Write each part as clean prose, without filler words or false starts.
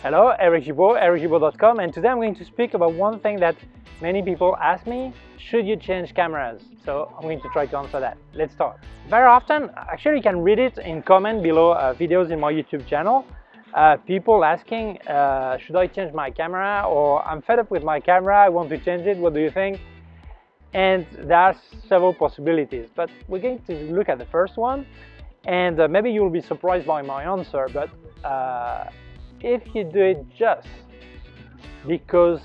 Hello, Eric Gibaud, ericgibaud.com, and today I'm going to speak about one thing that many people ask me: should you change cameras? So I'm going to try to answer that. Let's start. Very often, actually you can read it in comment below videos in my YouTube channel. People asking, should I change my camera, or I'm fed up with my camera, I want to change it, what do you think? And there are several possibilities, but we're going to look at the first one, and maybe you'll be surprised by my answer, but if you do it just because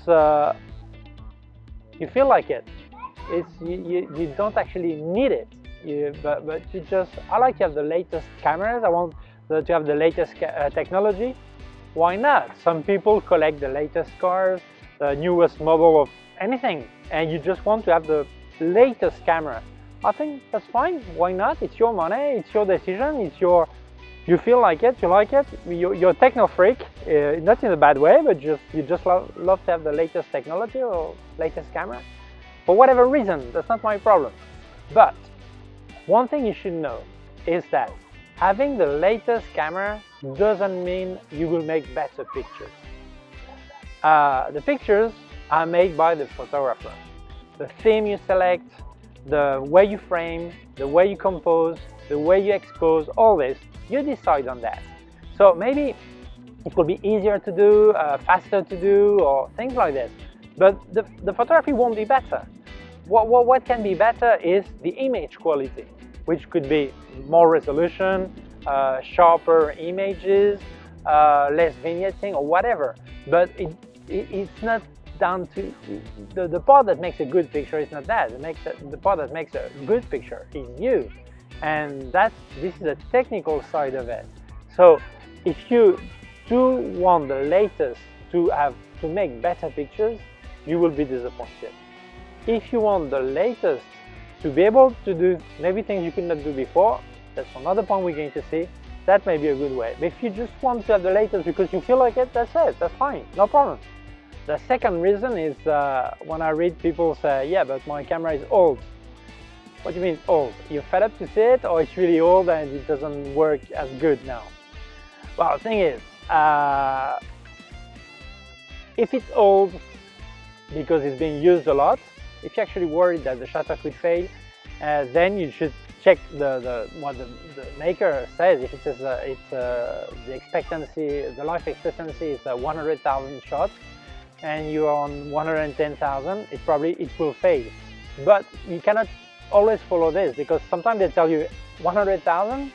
you feel like it, you don't actually need it, but you just, I like to have the latest cameras, I want to have the latest technology. Why not? Some people collect the latest cars, the newest model of anything, and you just want to have the latest camera. I think that's fine. Why not? It's your money, it's your decision, it's your, you feel like it, you like it. You're a techno freak, not in a bad way, but you just love to have the latest technology or latest camera. For whatever reason, that's not my problem. But one thing you should know is that having the latest camera doesn't mean you will make better pictures. The pictures are made by the photographer. The theme you select, the way you frame, the way you compose, the way you expose, all this, you decide on that. So maybe it will be easier to do, faster to do, or things like this. But the photography won't be better. What can be better is the image quality, which could be more resolution, sharper images, less vignetting, or whatever. But it's not down to the part that makes a good picture is not that. The part that makes a good picture is you, and this is the technical side of it. So if you do want the latest to make better pictures, you will be disappointed. If you want the latest to be able to do maybe things you could not do before, that's another point we're going to see. That may be a good way. But if you just want to have the latest because you feel like it, that's fine, no problem. The second reason is when I read people say, yeah, but my camera is old. What do you mean old? You're fed up to see it, or it's really old and it doesn't work as good now? Well, the thing is, if it's old because it's being used a lot, if you're actually worried that the shutter could fail, then you should check what the maker says. If it says the life expectancy is 100,000 shots, and you're on 110,000, it will fail. But you cannot always follow this, because sometimes they tell you 100,000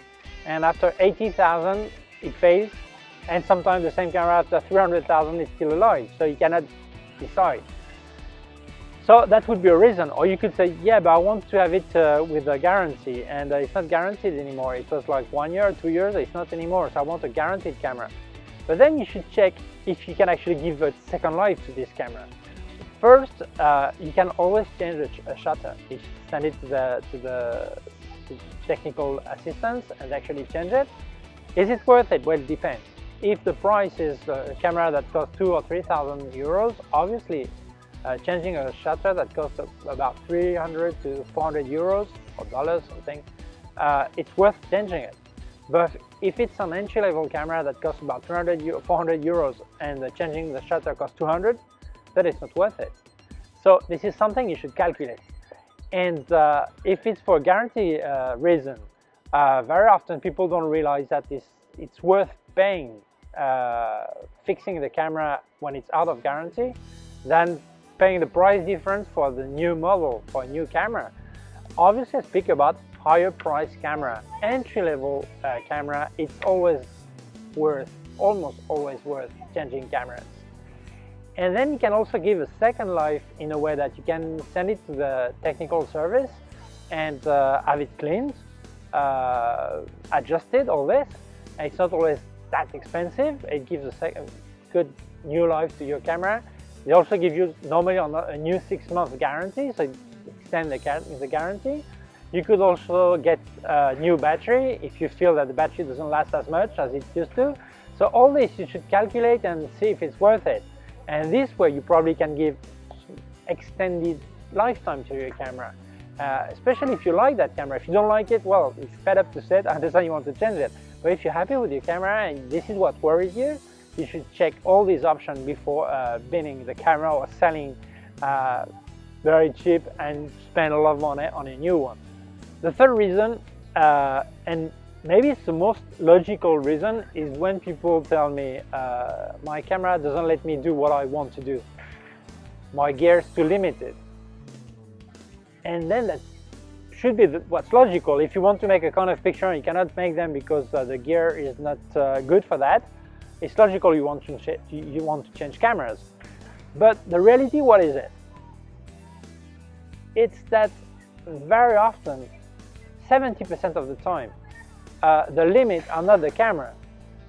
and after 80,000 it fails, and sometimes the same camera after 300,000 is still alive, so you cannot decide. So that would be a reason. Or you could say, yeah, but I want to have it with a guarantee, and it's not guaranteed anymore. It was like 1 year, 2 years, it's not anymore, so I want a guaranteed camera. But then you should check if you can actually give a second life to this camera. First, you can always change a shutter. You send it to the technical assistants and actually change it. Is it worth it? Well, it depends. If the price is a camera that costs 2,000 or 3,000 euros, obviously changing a shutter that costs about 300 to 400 euros or dollars, something, it's worth changing it. But if it's an entry-level camera that costs about 400 euros and changing the shutter costs 200, that is not worth it. So this is something you should calculate. And if it's for guarantee reason, very often people don't realize that it's worth paying fixing the camera when it's out of guarantee than paying the price difference for the new model, for a new camera. Obviously, I speak about higher price camera. Entry-level camera, it's almost always worth changing cameras. And then you can also give a second life in a way that you can send it to the technical service and have it cleaned, adjusted, all this. And it's not always that expensive. It gives a good new life to your camera. They also give you normally a new 6-month guarantee, so extend the guarantee. You could also get a new battery if you feel that the battery doesn't last as much as it used to. So all this you should calculate and see if it's worth it. And this way you probably can give extended lifetime to your camera, especially if you like that camera. If you don't like it, well, it's fed up to set, I understand you want to change it. But if you're happy with your camera and this is what worries you, you should check all these options before binning the camera or selling very cheap and spend a lot of money on a new one. The third reason, and maybe it's the most logical reason, is when people tell me my camera doesn't let me do what I want to do. My gear is too limited. And then that should be what's logical. If you want to make a kind of picture and you cannot make them because the gear is not good for that, it's logical you want to change cameras. But the reality, what is it? It's that very often, 70% of the time, the limit are not the camera.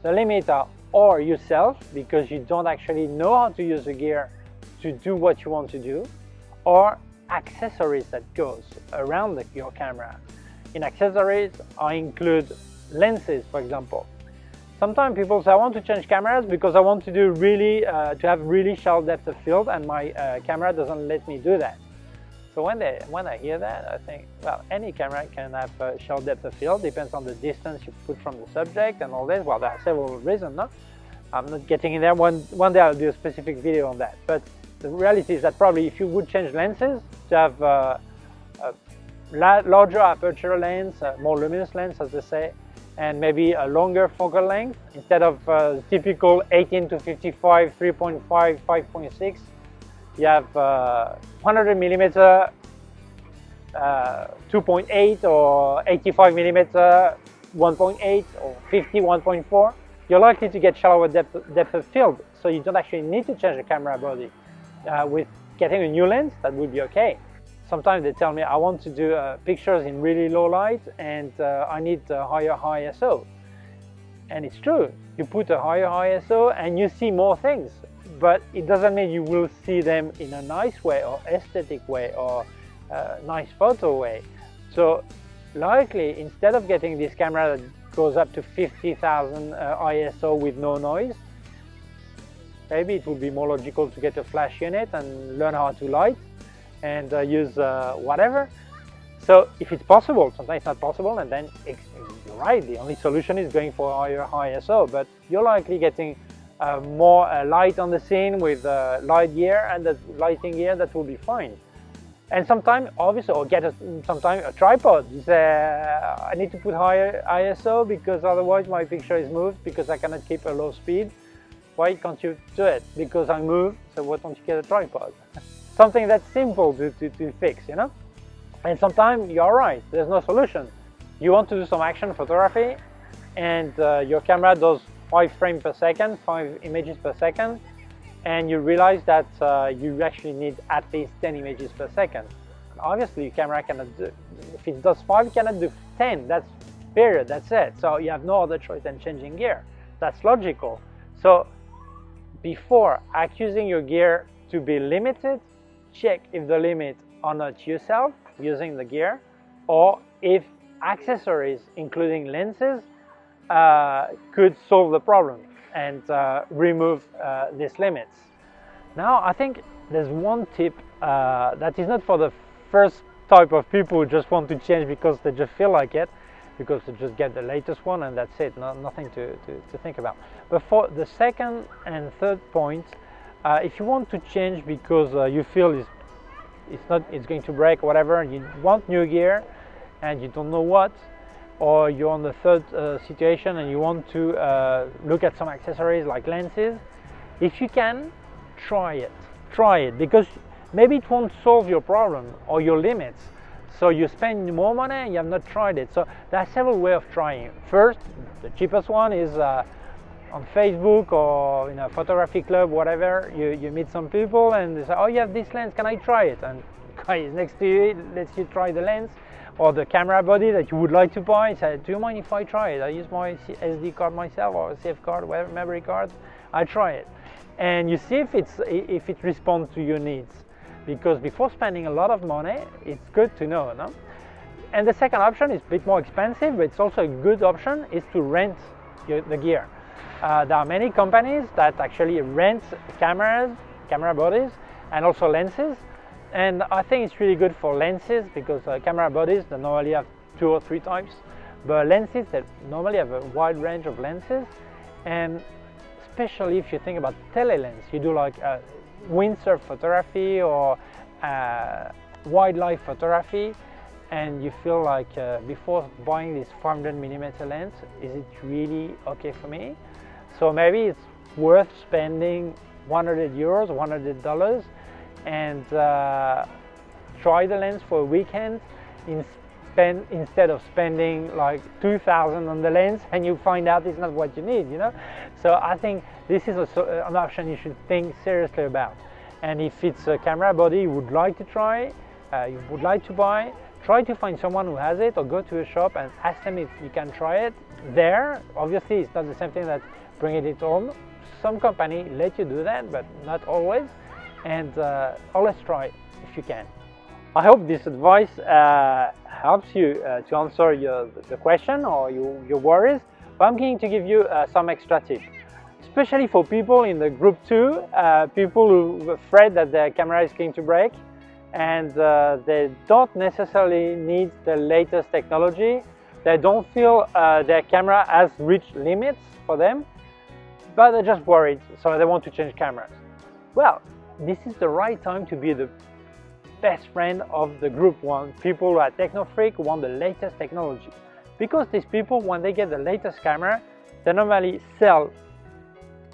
The limit are or yourself, because you don't actually know how to use the gear to do what you want to do, or accessories that goes around your camera. In accessories, I include lenses, for example. Sometimes people say, I want to change cameras because I want to do really, to have really shallow depth of field, and my camera doesn't let me do that. So when I hear that, I think, well, any camera can have shallow depth of field, depends on the distance you put from the subject and all this. Well, there are several reasons, no? I'm not getting in there. One day I'll do a specific video on that. But the reality is that probably if you would change lenses to have a larger aperture lens, more luminous lens, as they say, and maybe a longer focal length, instead of typical 18 to 55, 3.5, 5.6, you have 100 millimeter, 2.8, or 85 millimeter, 1.8, or 50, 1.4. You're likely to get shallower depth of field, so you don't actually need to change the camera body. With getting a new lens, that would be okay. Sometimes they tell me, I want to do pictures in really low light and I need a higher ISO. And it's true, you put a higher ISO and you see more things, but it doesn't mean you will see them in a nice way or aesthetic way or nice photo way. So likely, instead of getting this camera that goes up to 50,000 ISO with no noise, maybe it would be more logical to get a flash unit and learn how to light and use whatever. So if it's possible, sometimes it's not possible, and then you're right, the only solution is going for higher ISO, but you're likely getting more light on the scene with light gear and the lighting gear, that will be fine. And sometimes, obviously, or get sometimes a tripod. You say, I need to put higher ISO because otherwise my picture is moved because I cannot keep a low speed. Why can't you do it? Because I move, so why don't you get a tripod? Something that's simple to fix, you know? And sometimes you're right, there's no solution. You want to do some action photography and your camera does 5 frames per second, 5 images per second, and you realize that you actually need at least 10 images per second. Obviously your camera cannot do, if it does 5, it cannot do 10, that's period, that's it. So you have no other choice than changing gear. That's logical. So before accusing your gear to be limited, check if the limits are not yourself using the gear, or if accessories, including lenses, could solve the problem and remove these limits. Now, I think there's one tip that is not for the first type of people who just want to change because they just feel like it, because they just get the latest one and that's it, nothing to think about. But for the second and third point, if you want to change because you feel it's going to break or whatever, and you want new gear and you don't know what, or you're on the third situation and you want to look at some accessories like lenses, if you can, try it, because maybe it won't solve your problem or your limits, so you spend more money and you have not tried it. So there are several ways of trying. First, the cheapest one is on Facebook or in a photography club, whatever. You meet some people and they say, oh, you have this lens, can I try it? And the guy is next to you, lets you try the lens or the camera body that you would like to buy. Say, do you mind if I try it? I use my SD card myself, or a CF card, whatever, memory card. I try it, and you see if it responds to your needs. Because before spending a lot of money, it's good to know, no? And the second option is a bit more expensive, but it's also a good option, is to rent the gear. There are many companies that actually rent cameras, camera bodies, and also lenses. And I think it's really good for lenses because camera bodies, they normally have 2 or 3 types. but lenses that normally have a wide range of lenses, and especially if you think about telelens, you do like windsurf photography or wildlife photography, and you feel like before buying this 500mm lens, is it really okay for me? So maybe it's worth spending €100, $100 and try the lens for a weekend instead of spending like 2,000 on the lens and you find out it's not what you need, you know. So I think this is also an option you should think seriously about. And if it's a camera body you would like to try, you would like to buy, try to find someone who has it, or go to a shop and ask them if you can try it there. Obviously it's not the same thing that bringing it home. Some company let you do that, but not always, and always try if you can. I hope this advice helps you to answer the question or your worries, but I'm going to give you some extra tips, especially for people in the group 2, people who are afraid that their camera is going to break, and they don't necessarily need the latest technology. They don't feel their camera has reached limits for them, but they're just worried, so they want to change cameras. Well, this is the right time to be the best friend of the group 1, people who are techno freak, who want the latest technology. Because these people, when they get the latest camera, they normally sell,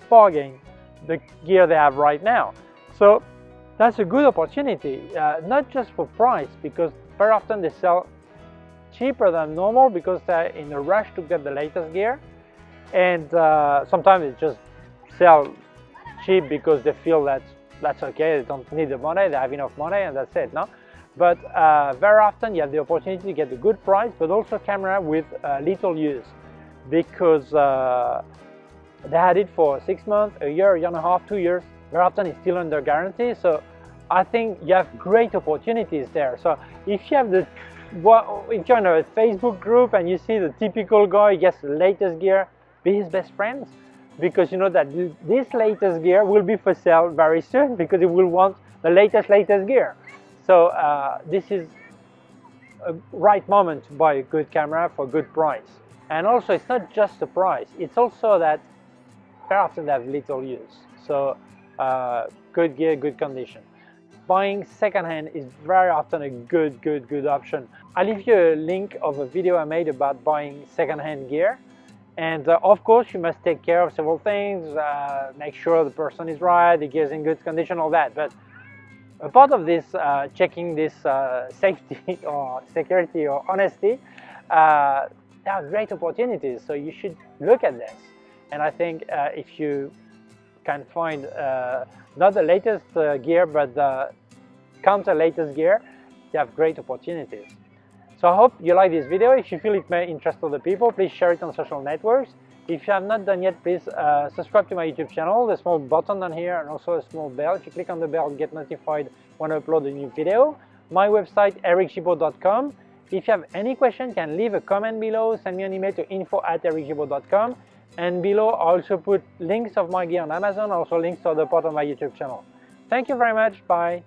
bargain, the gear they have right now. So that's a good opportunity, not just for price, because very often they sell cheaper than normal because they're in a rush to get the latest gear, and sometimes they just sell cheap because they feel that that's okay, they don't need the money, they have enough money and that's it, no? But very often you have the opportunity to get a good price, but also camera with little use, because they had it for 6 months, a year and a half, 2 years, very often it's still under guarantee. So I think you have great opportunities there. So if you have if you're in a Facebook group and you see the typical guy gets the latest gear, be his best friends, because you know that this latest gear will be for sale very soon, because he will want the latest gear. So this is a right moment to buy a good camera for a good price. And also it's not just the price, it's also that very often they have little use. So good gear, good condition. Buying secondhand is very often a good option. I'll leave you a link of a video I made about buying secondhand gear. And of course you must take care of several things, make sure the person is right, the gear is in good condition, all that. But a part of this, checking this safety or security or honesty, there are great opportunities, so you should look at this. And I think if you can find not the latest gear, but the counter latest gear, you have great opportunities. So I hope you like this video. If you feel it may interest other people, please share it on social networks. If you have not done yet, please subscribe to my YouTube channel. The small button down here and also a small bell. If you click on the bell, get notified when I upload a new video. My website, ericgibaud.com. If you have any question, you can leave a comment below. Send me an email to info@ericgibaud.com. And below, I also put links of my gear on Amazon, also links to other part of my YouTube channel. Thank you very much. Bye.